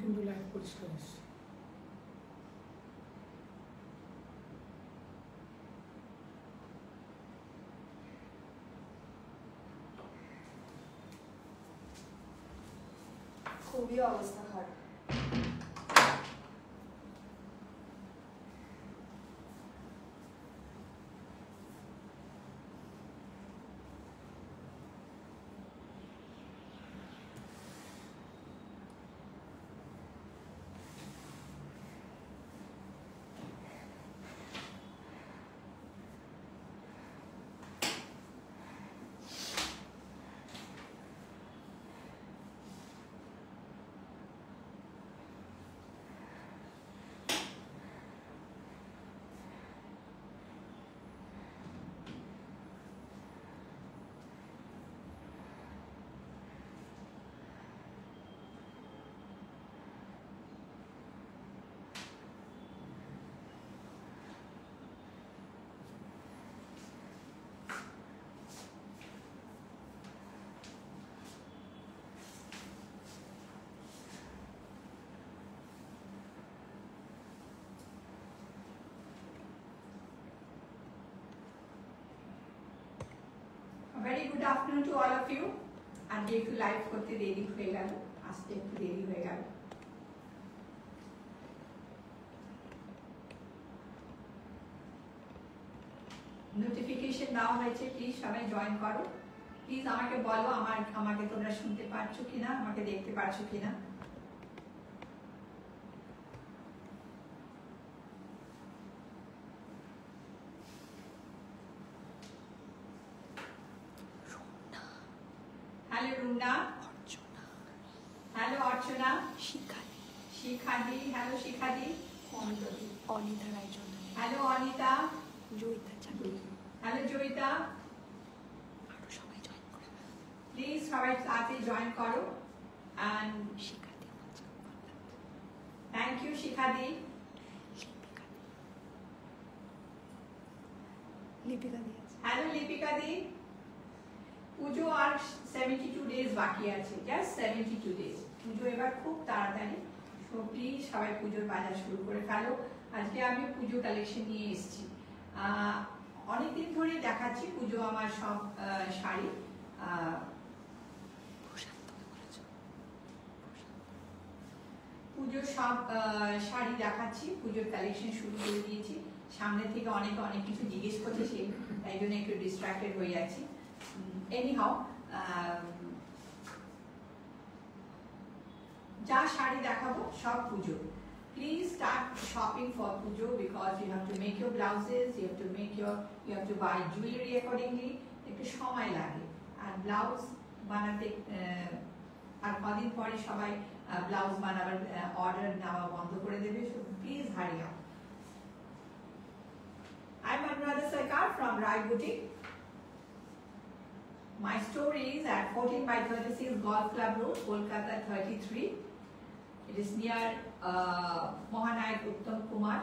কিন্তু লাইট পরিষ্কার আসছে। খুবই অবস্থা খারাপ। Very good afternoon to all of you. আজকে একটু লাইভ করতে দেরি হয়ে গেল, আসতে একটু দেরি হয়ে গেল। নোটিফিকেশন দেওয়া হয়েছে, প্লিজ সবাই জয়েন করো। প্লিজ আমাকে বলো আমাকে তোমরা শুনতে পারছো কিনা, আমাকে দেখতে পারছো কিনা। হ্যালো রুনা, হ্যালো অর্চনা, শিখাদি, হ্যালো শিখাদি, অনিতা রায়চৌধুরী, হ্যালো অনিতা, জয়িতা চাকরি, হ্যালো জয়িতা। আরো সবাই জয়েন করে প্লিজ সবাই সাথে জয়েন করো। এন্ড শিখাদি, থ্যাংক ইউ শিখাদি, লিপিকা দি, হ্যালো লিপিকা দি। পুজো আর 72 ডেজ বাকি আছে, জাস্ট 72 ডেজ। পুজো এবার খুব তাড়াতাড়ি, সো প্লিজ সবাই পুজোর বাজার শুরু করে ফেলো। আজকে আমি পুজো কালেকশন নিয়ে এসেছি। অনেকদিন ধরে দেখাচ্ছি পুজো আমার সব শাড়ি। পুজোর সব শাড়ি দেখাচ্ছি, পুজোর কালেকশন শুরু করে দিয়েছি। সামনে থেকে অনেক কিছু জিজ্ঞেস করছে, তাই জন্য একটু ডিস্ট্রাক্টেড হয়ে যাচ্ছি। Anyhow, যা শাড়ি দেখাবো সব পুজো। Please start shopping for pujo because you have to make your blouses, you have to buy jewelry accordingly. একটু সময় লাগে, আর ব্লাউজ বানাতে আর কদিন পরে সবাই ব্লাউজ বানাবার অর্ডার নেওয়া বন্ধ করে দেবে। So please hurry up. I'm Anuradha Sarkar from Rai Boutique. My store is at 14/36 Golf Club Road, Kolkata 33. It is near Mahanayak Uttam Kumar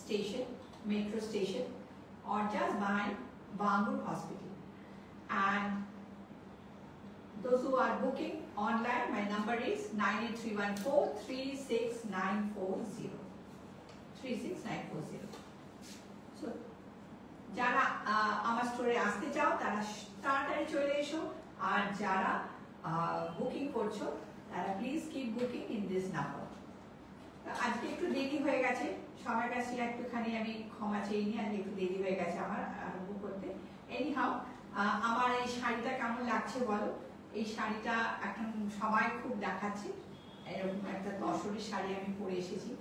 station, metro station, or just behind Bangur Hospital. And those who are booking online, my number is 98314 36940. 36940. So, যারা আমার স্টোরে আসতে চাও তারা তাড়াতাড়ি চলে এসো, আর যারা বুকিং করছো তারা please keep booking in this number. আজকে একটু দেরি হয়ে গেছে, সবার কাছে একটুখানি আমি ক্ষমা চেয়ে নিই, আজকে একটু দেরি হয়ে গেছে আমার আরম্ভ করতে। এনিহাউ, আমার এই শাড়িটা কেমন লাগছে বলো। এই শাড়িটা এখন সবাই খুব দেখাচ্ছে, এরকম একটা তসরের শাড়ি আমি পরে এসেছি।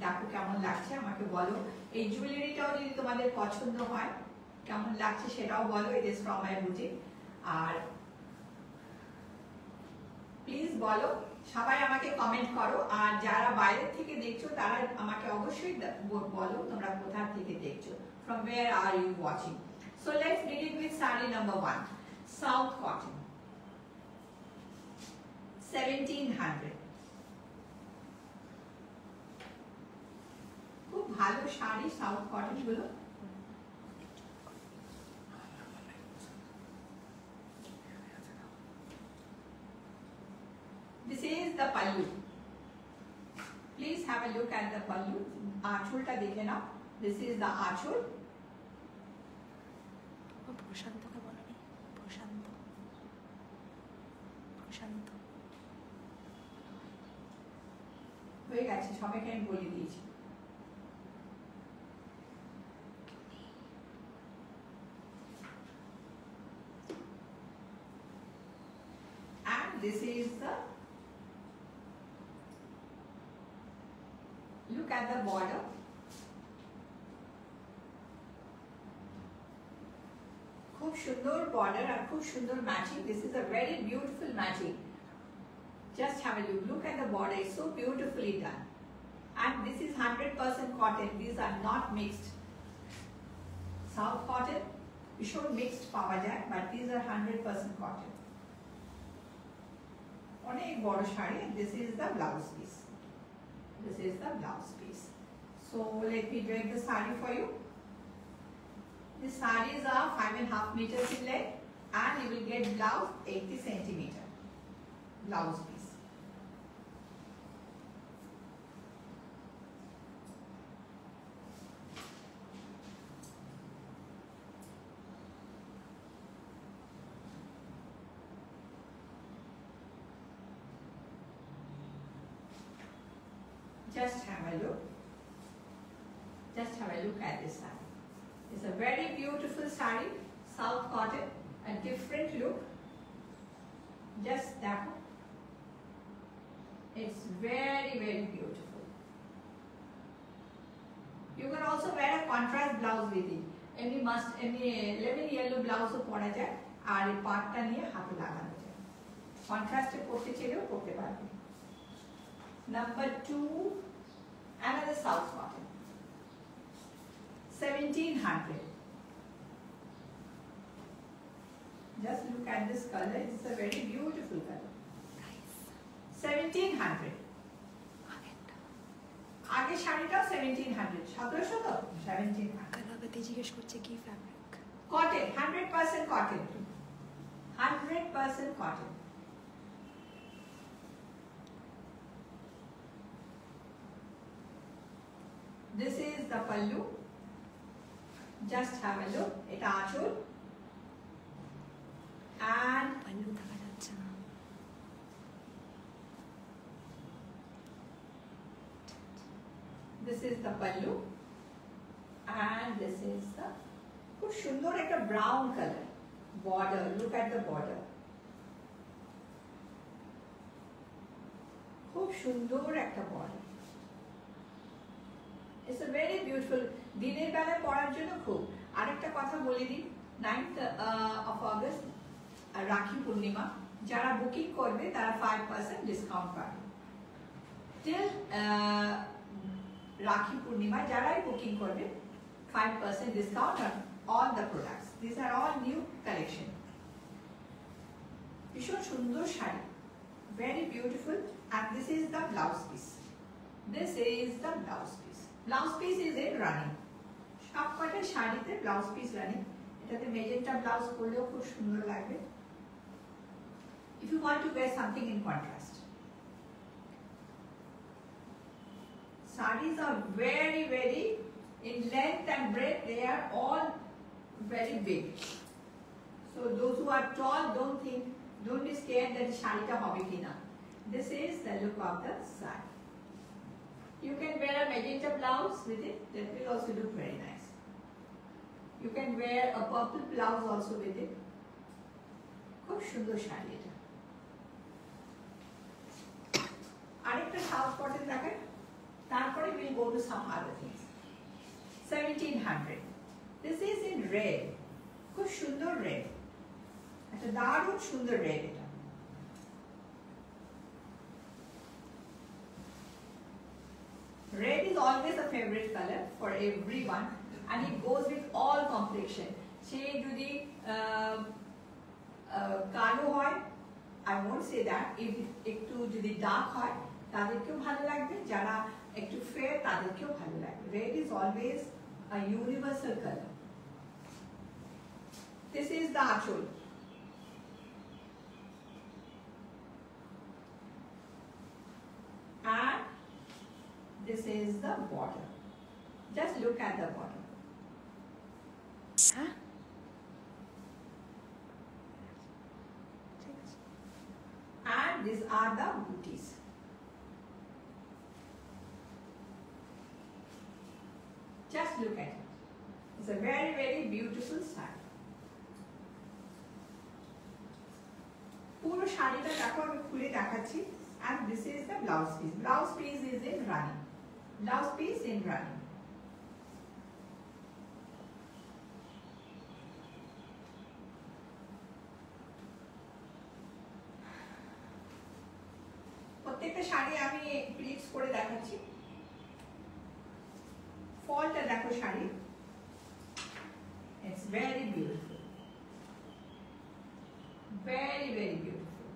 দেখো কেমন লাগছে আমাকে বলো। এই জুয়েলারিটাও যদি তোমাদের পছন্দ হয়, কেমন লাগছে সেটাও বলো। It is from my boutique. আর প্লিজ বলো, সবাই আমাকে কমেন্ট করো। আর যারা বাইরে থেকে দেখছো তারা আমাকে অবশ্যই বলো তোমরা কোথা থেকে দেখছো, from where are you watching. So let's begin with saree number 1, South Cotton, 1700. খুব ভালো শাড়ি সাউথ কটন গুলো। This is a look at the pallu. আঁচলটা দেখে নাও. This is the আঁচল. ও প্রশান্তকে বলনি, প্রশান্ত, প্রশান্ত। হয়ে গেছে, সবাইকে আমি বলে দিয়েছি। And this is the, look at the border. খুব সুন্দর border আর খুব সুন্দর matching. This is a very beautiful matching. Just have a look. Look at the border. It's so beautifully done. And this is 100% cotton. These are not mixed. South cotton, ভীষণ mixed পাওয়া যায়, but these are 100% cotton. অনেক বড় sari. This is the blouse piece. This is the blouse piece. So let me drape the saree for you. The sarees are 5.5 meters in length, and you will get blouse 80 centimeter. Blouse piece. Just have a look. Just have a look at this saree. It's a very beautiful saree, South cotton, a different look. Just that one. It's very, very beautiful. You can also wear a contrast blouse with it. Any lemon yellow blouse ও পরা যায়, আর এই পাটটা নিয়ে হাতে লাগানো যায়। কন্ট্রাস্টে পরতে চাইলেও পরতে পারবে। Number 2, another South cotton. 1700. Just look at this color. It's a very beautiful color. Nice. 1700. আগেরটা আগে শাড়িটাও 1700. 1700 তো 1700. কালাবাতি জিজ্ঞেস করছে কি fabric. Cotton, 100% cotton. 100% cotton. This is the pallu. Just have a look. এটা আঁচল. And পাল্লু দেখা যাচ্ছে না। this is the pallu. And this is the খুব সুন্দর একটা brown color border. Look at the border. খুব সুন্দর একটা border. It's a very beautiful. দিনের বেলা পরার জন্য খুব। আরেকটা কথা বলে দিই, 9th of August Rakhi Purnima, যারা বুকিং করবে তারা 5% ডিসকাউন্ট পাবে। Till রাখি পূর্ণিমা যারাই বুকিং করবে 5% discount on all the products. These are all new collection. ভীষণ সুন্দর sari, very beautiful, and this is the blouse piece. This is the blouse piece. Blouse piece is in running. সবকটা শাড়িতে blouse piece running. এটাতে magenta blouse পরলেও খুব সুন্দর লাগবে। If you want to wear something in contrast. Sarees are very, very in length and breadth. They are all very big. So those who are tall, don't be scared that sharita hobi kina. This is the look of the saree. You can wear a magenta blouse with it. That will also look very nice. You can wear a purple blouse also with it. খুব সুন্দর শাড়ি এটা। আরেকটা south cotton দেখেন, তারপরে we'll go to some other things. 1700. This is in red. খুব সুন্দর red. একটা দারুণ সুন্দর red এটা। Red is always a favorite color for everyone, and it goes with all complexion. সে যদি কালো হয়, I won't say that. If একটু যদি dark হয়, তাদেরকেও ভালো লাগবে। যারা একটু fair, তাদেরকেও ভালো লাগবে। Red is always a universal color. This is the achol. And this is the border. Just look at the border. হ্যাঁ And these are the booties. Just look at it. It's a very, very beautiful style. পুরো শাড়িটা দেখো আমি খুলে দেখাচ্ছি and this is the blouse piece. Blouse piece is in running. Blouse piece in running. প্রত্যেকটা শাড়ি আমি pleats করে দেখাচ্ছি। ফলটা দেখো sari, it's very beautiful, very, very beautiful.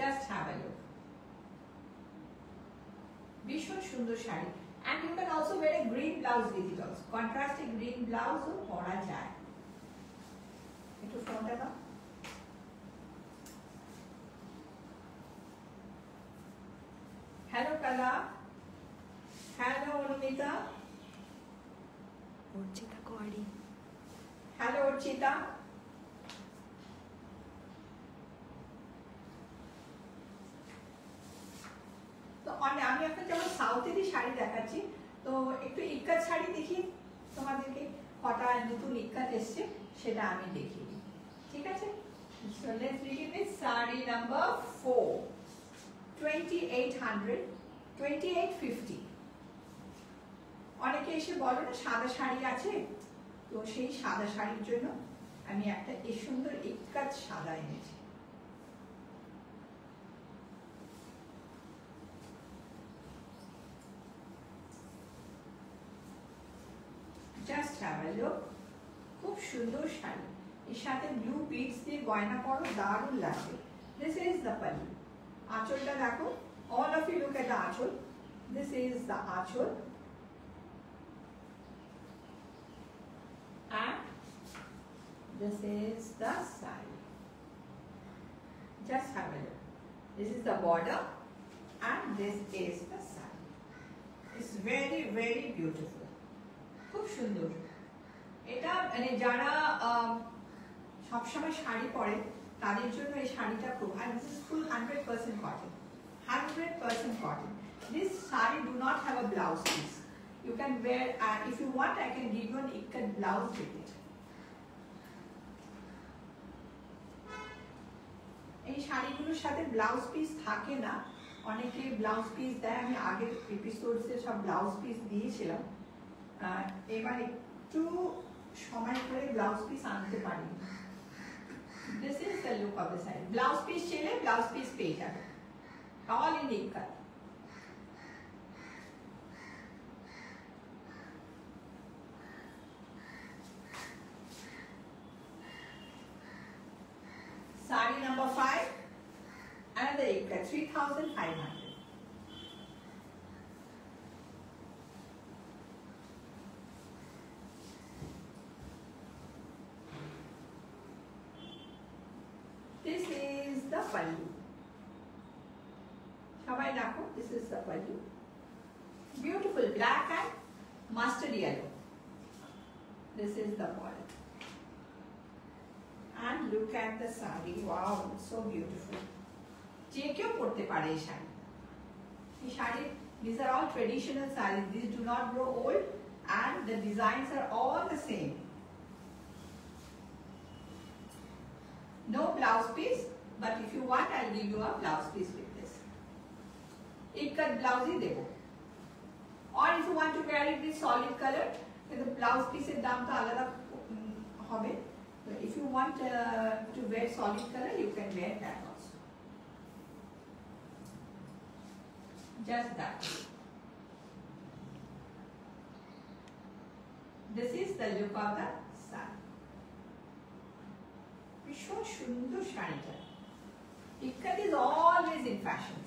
Just have a look. ভীষণ সুন্দর sari and you can also wear a green blouse with it also. Contrasting green blouse ও পরা যায়। একটু ফোনটা দাও। Hello Kala. Hello Anumita. Archita query Hello Orchita. তো আমি একটা যেমন সাউথেরই শাড়ি দেখাচ্ছি, তো একটু ইক্কাত শাড়ি দেখি তোমাদেরকে, কটা নতুন ইক্কাত এসছে সেটা আমি দেখিয়ে দিই, ঠিক আছে? So let's begin with saree number 4. 2800, 2850. অনেকে এসে বলো না সাদা শাড়ি আছে, তো সেই সাদা শাড়ির জন্য আমি একটা এই সুন্দর ইক্কাত সাদা এনেছি। জাস্ট হ্যাভ আ লুক, খুব সুন্দর শাড়ি, এর সাথে ব্লু বিডস দিয়ে গয়না পরো, দারুণ লাগবে। This is the pallu. আঁচলটা দেখো, all of you look at the আঁচল. This is the আঁচল and this is the saree. Just have a look. This is the border and this is the saree. It's very, very beautiful. খুব সুন্দর। এটা মানে যারা সবসময় শাড়ি পরে তাদের জন্য এই শাড়িটা খুব, and this is full 100% cotton. 100% cotton. This saree do not have a blouse piece. You can wear, if you want, I can give you an ikat blouse with it. এই শাড়িগুলোর সাথে ব্লাউজ পিস থাকে না, অনেকে blouse piece দেয়, আমি আগের এপিসোডসে সব blouse piece দিয়েছিলাম, এবার একটু সময় করে ব্লাউজ পিস আনতে পারি। This is the look of the saree. Blouse piece chile, blouse piece পেয়ে যাবে, all in ikat. Saree number 5, another ikat, 3,500. This is the pallu. Shabbai দেখো, this is the pallu. Beautiful black and mustard yellow. This is the border. And look at the saree. Wow, it's so beautiful. যে কেউ পরতে পারে এই শাড়ি। এই sari, these are all traditional sarees. These do not grow old and the designs are all the same. No blouse piece, but if you want, I'll give you a blouse piece with this. Ikat blouse hi debo. Or if you want to wear it with solid color, the blouse piece এর দাম তো আলাদা হবে. If you want to wear solid color, you can wear that also. Just that. This is the look of the saree. ভীষণ সুন্দর শাড়িটা। ইক্কাত is always in fashion.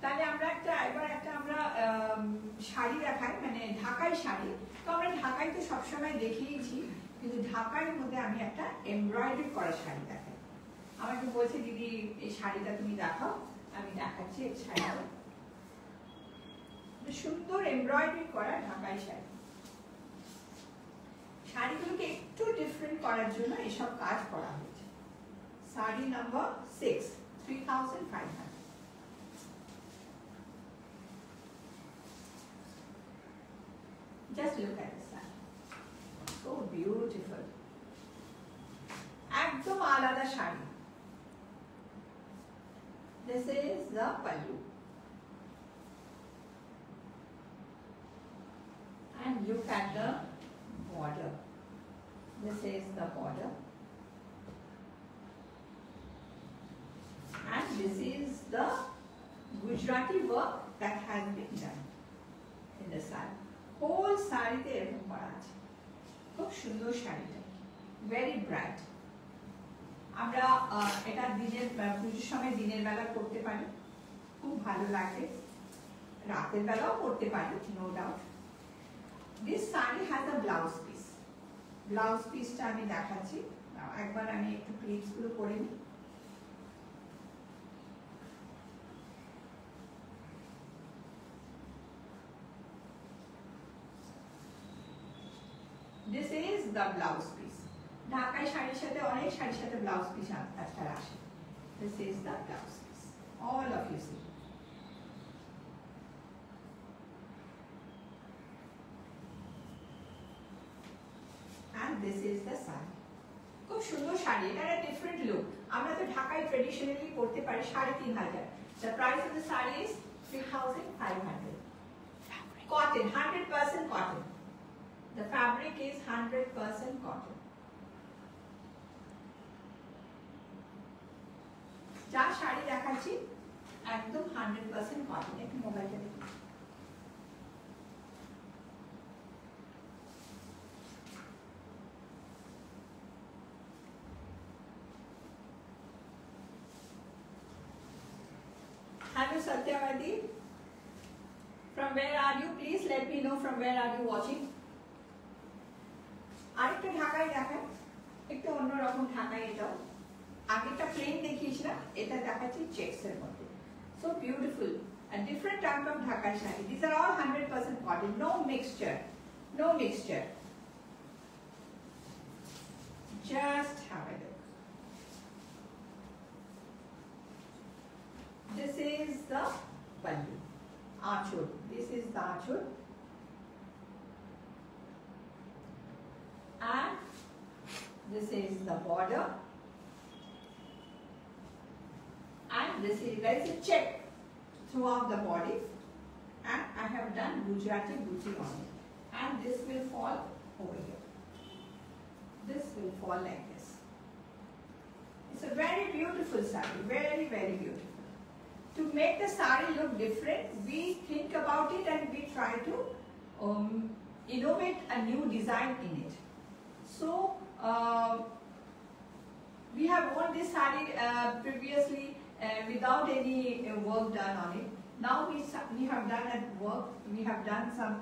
তাহলে আমরা এবার আমরা শাড়ি দেখাই, মানে ঢাকাই শাড়ি। তো আমরা ঢাকাই তো সবসময় দেখিয়েছি, কিন্তু ঢাকার মধ্যে আমি একটা এমব্রয়ডারি করা শাড়ি দেখাই। আমাকে বলছে দিদি এই শাড়িটা তুমি দেখাও, আমি দেখাচ্ছি এই শাড়িটা। সুন্দর এমব্রয়ডারি করা ঢাকাই শাড়ি। শাড়িগুলোকে একটু ডিফারেন্ট করার জন্য এসব কাজ করা হয়েছে। Sari number 6, 3500। Just look at this sari, so beautiful. একদম আলাদা sari. This is the pallu. And look at the border. This is the border. And this is the Gujarati work that has been done in the sari. Whole sari te erokom kora ache. Khub sundor শাড়িটা, very bright. আমরা এটা দিনের পুজোর সময় দিনের বেলা করতে পারি, খুব ভালো লাগে। রাতের বেলাও করতে পারি, no doubt. This sari has a blouse piece. Blouse পিসটা আমি দেখাচ্ছি, একবার আমি একটু ক্লিপস গুলো করে নিই। This is the blouse piece. ঢাকাই শাড়ির সাথে অনেক শাড়ির সাথে ব্লাউজ পিস আজকাল আসে। This is the blouse piece. All of you see. And this is the sari. খুব সুন্দর শাড়ি, এটা একটা ডিফারেন্ট লুক। আমরা তো ঢাকায় ট্রেডিশনালি পড়তে পারি 3500। The price of the sari is 3500. Cotton, 100% cotton. The fabric is 100% cotton. যা শাড়ি দেখাচ্ছি একদম 100% কটন। একটু মোবাইলটা দেখুন। Hello Satyavati. From where are you? Please let me know from where are you watching. আরেকটা ঢাকাই দেখায়, একটু অন্যরকম ঢাকাই। এটাও আগেরটা প্লেন দেখিয়েছিলাম, এটা দেখাচ্ছি চেকস এর মধ্যে। So beautiful. A different type of ঢাকাই sari. These are all 100% cotton. No mixture. No mixture. Just have a look. This is the pallu. Achur. This is the achur. And this is the border. And this is, there is a check throughout the body, and I have done Gujarati booty on it, and this will fall over here. This will fall like this. It's a very beautiful sari, very, very beautiful. To make the sari look different, we think about it and we try to innovate a new design in it. So we have worn this sari previously without any work done on it. Now we have done that work. We have done some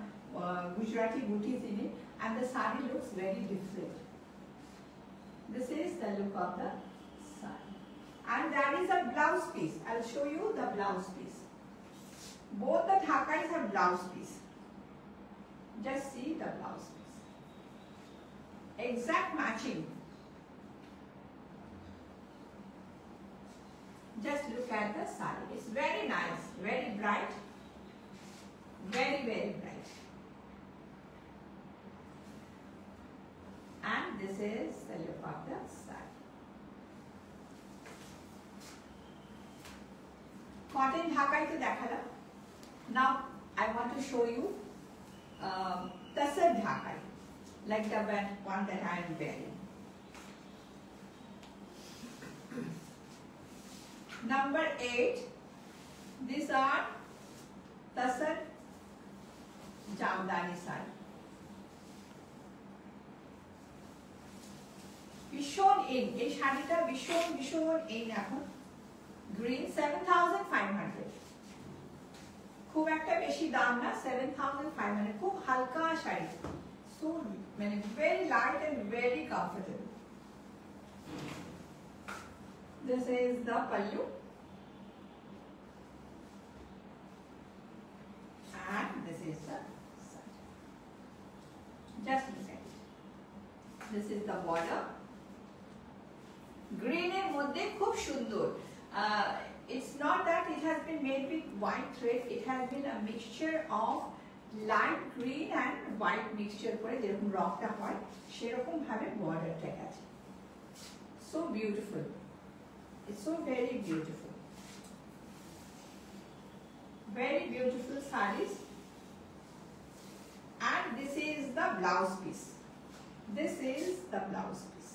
Gujarati booties in it, and the sari looks very different. This is the look of the sari, and there is a blouse piece. I'll show you the blouse piece. Both the dhakais have blouse piece. Just see the blouse piece. Exact matching. Just look at the sari. It's very nice, very bright, very, very bright. And this is the look of the sari. Cotton dhakai to dekhala. Now I want to show you tasar dhakai, like the one that I am wearing. Number 8, these are tasar jamdani sari. Vishon in, এই শাড়িটা ভীষণ in এখন, green 7500. খুব একটা বেশি দাম না, 7500, খুব হালকা শাড়ি, so মানে very light and very comfortable. This is the pallu, and this is the side. Just look at it. This is the border. Green এর মধ্যে খুব সুন্দর. It's not that it has been made with white thread. It has been a mixture of light green and white mixture করে যেরকম রংটা হয় সেরকম ভাবে বর্ডারটা আছে. So beautiful. It's so very beautiful. Very beautiful sarees. And this is the blouse piece. This is the blouse piece.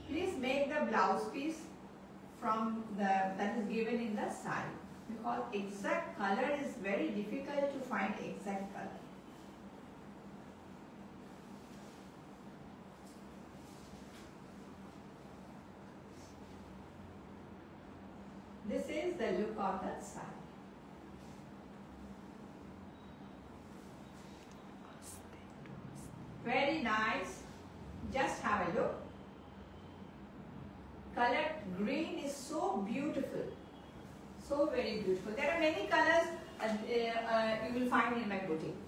Please make the blouse piece from that is given in the saree, because exact color is very difficult to find exact color. This is the look of the saree. Very nice. Just have a look. Color green is so beautiful. So very beautiful. There are many colors you will find in my boutique.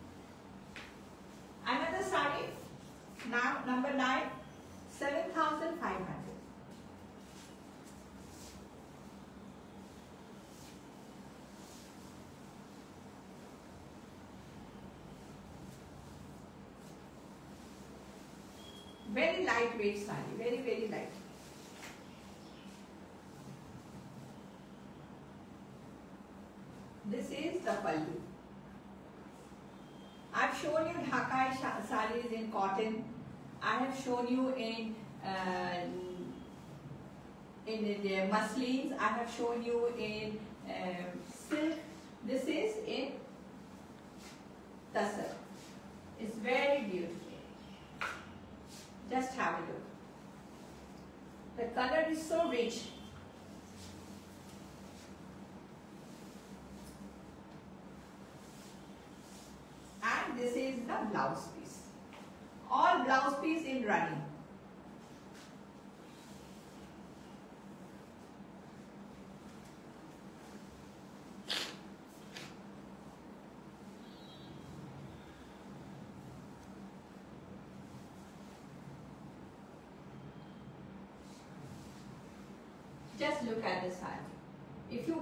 Another saree, now number 9, 7,500. Very lightweight saree, very, very light. This is the pallu. I've shown you Dhakai sarees in cotton. I have shown you in the muslins. I have shown you in silk. This is in Tassar. It's very beautiful. Just have a look. The color is so rich. And this is the blouse piece. All blouse piece in running. Just look at the saree. If you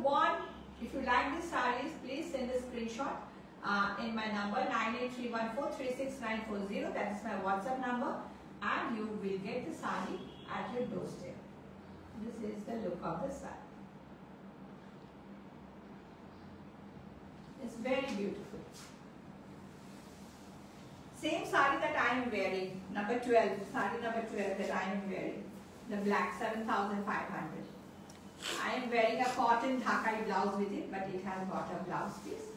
like the sarees, please send a screenshot in my number 9831436940. That is my WhatsApp number, and you will get the saree at your doorstep. This is the look of the saree. It's very beautiful. Same saree that I am wearing, number 12, saree number 12 that I am wearing, the black 7,500. I am wearing a cotton Dhakai blouse with it, but it has got a blouse piece.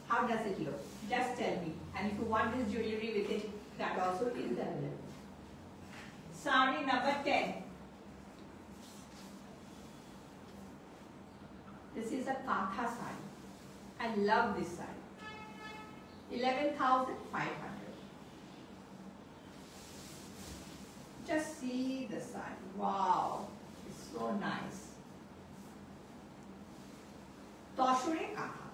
How does it look? Just tell me. And if you want this jewelry with it, that also is available. Saree number 10. This is a Katha saree. I love this saree. 11,500. Just see the saree. Wow. It's so nice. Toshure Katha.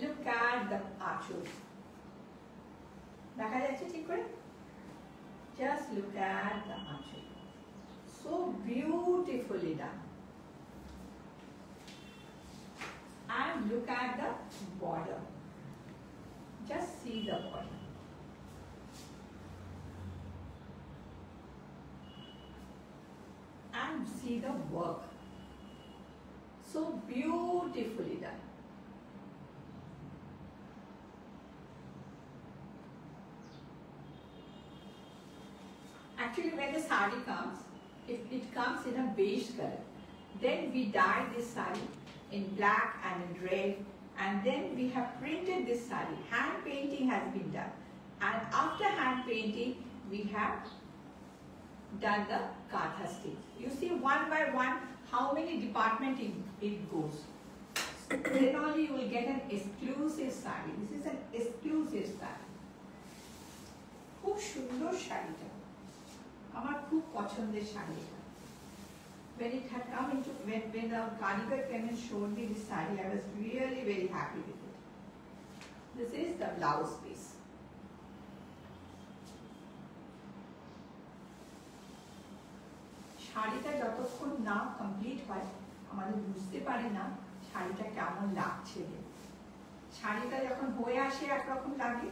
Look at the achul. দেখা যাচ্ছে ঠিক করে? Just look at the achul. So beautifully done. And look at the border. Just see the border. And see the work. So beautifully done. Actually, when the saree comes, if it comes in a beige color, then we dye this saree in black and in red, and then we have printed this saree. Hand painting has been done, and after hand painting, we have done the Katha stitch. You see one by one how many departments it goes. Then only you will get an exclusive saree. This is an exclusive saree. খুব সুন্দর শাড়িটা, আমার খুব পছন্দের শাড়ি এটা। when it had come into, when the Karigar came and showed me this saree, I was really very happy with it. This is the blouse piece. শাড়িটা যতক্ষণ না কমপ্লিট হয় আমাদের বুঝতে পারি না শাড়িটা কেমন লাগছে। শাড়িটা যখন হয়ে আসে একরকম লাগে,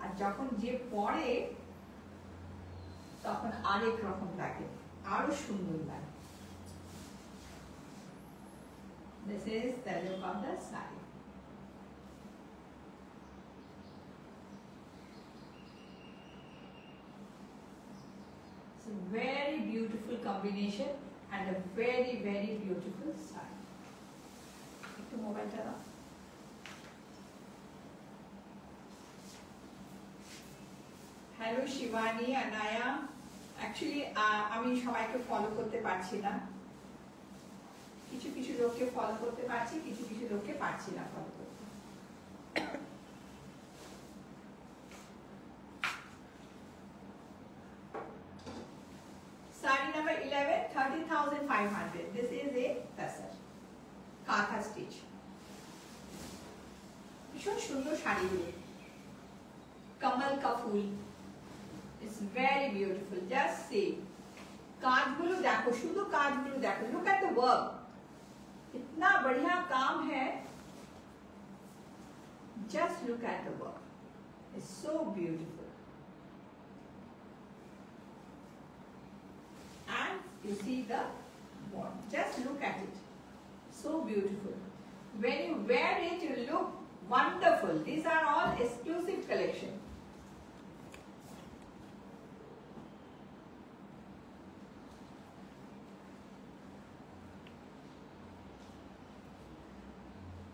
আর যখন যে পরে তখন আরেক রকম লাগে, আরো সুন্দর লাগে। This is the look of the saree. It's a very beautiful combination and a very, very beautiful saree. একটু মোবাইলটা দাও। হ্যালো শিবানী, আনায়া। অ্যাকচুয়ালি আমি সবাইকে ফলো করতে পারছি না, কিছু কিছু লোককে ফলো করতে পারছি, কিছু কিছু লোককে পারছি না ফলো করতে। Saree number 11, 30,500. This is a tassar, কাঁথা স্টিচ। ভীষণ সুন্দর শাড়িগুলো, কমল কা ফুল। It's very beautiful. Just see, কাজগুলো দেখো, শুধু কাজগুলো দেখো। Look at the work. इतना बढ़िया काम है। Just look at the work. It's so beautiful. And you see the bond. Just look at it. So beautiful. When you wear it, you look wonderful. These are all exclusive collection.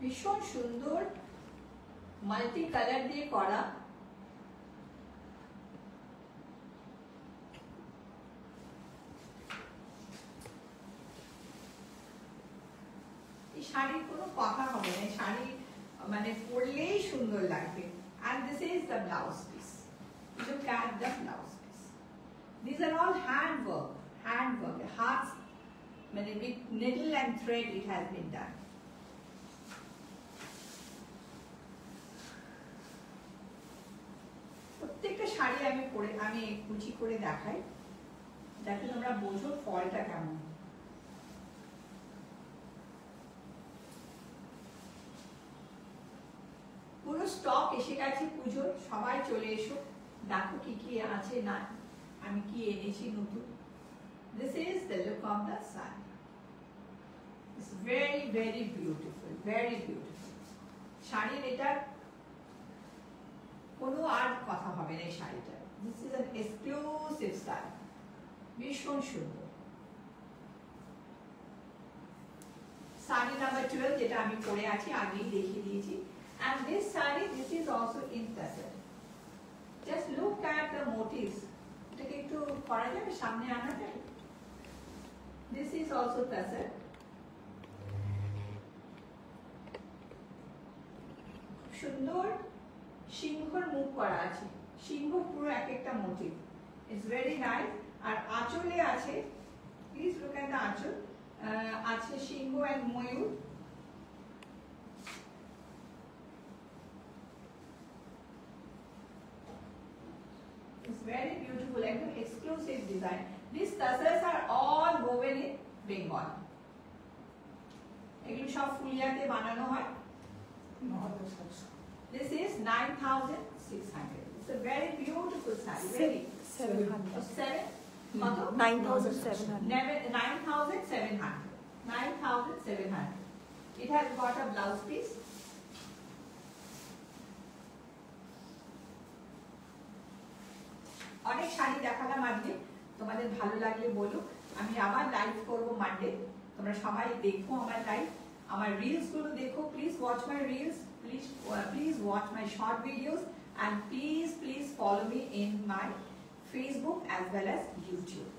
ভীষণ সুন্দর multi colour দিয়ে করা। এই শাড়ির কোনো কথা হবে না, শাড়ি মানে পরলেই সুন্দর লাগবে। And this is the blouse piece. Look at the blouse piece. These are all hand work, hearts, মানে with needle and thread it has been done. প্রত্যেকটা শাড়ি আমি পরে আমি কুচি করে দেখাই যাতে তোমরা বোঝো ফলটা কেমন। পুরো স্টক এসে গেছে পুজোর, সবাই চলে এসো, দেখো কি কি আছে না আমি কি এনেছি নতুন। This is the look of the saree. It's very, very beautiful, very beautiful. শাড়ির এটা কোনো আর কথা হবে না এই শাড়িটা। This is an exclusive style. ভীষণ সুন্দর। শাড়ি নাম্বার 12 যেটা আমি পরে আছি আগেই দেখিয়ে দিয়েছি। And this saree, this is also in tassel. Just look at the motifs. এটাকে একটু করা যাবে, সামনে আনা যাবে। This is also tassel. সুন্দর সিংহর মুখ করা আছে, সিংহ পুরো এক একটা মোটিভ। It's very nice. আর আঁচলে আছে, please look at the anchal, আছে সিংহ এন্ড ময়ূর। It's very beautiful, একদম exclusive design. These tassels are all woven in Bengal. এগুলো সব ফুলিয়াতে বানানো হয়। This is 9,600. It's a very beautiful saree. Very 700. 9,700. 9,700. 9,700. It has got a blouse piece. অনেক শাড়ি দেখালাম আজকে, তোমাদের ভালো লাগলে বলো। আমি আবার লাইভ করব মানডে, তোমরা সবাই দেখো আমার লাইভ, আমার রিলস গুলো দেখো। Please watch my reels, please watch my short videos, and please follow me in my Facebook as well as YouTube.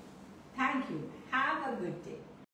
Thank you. Have a good day.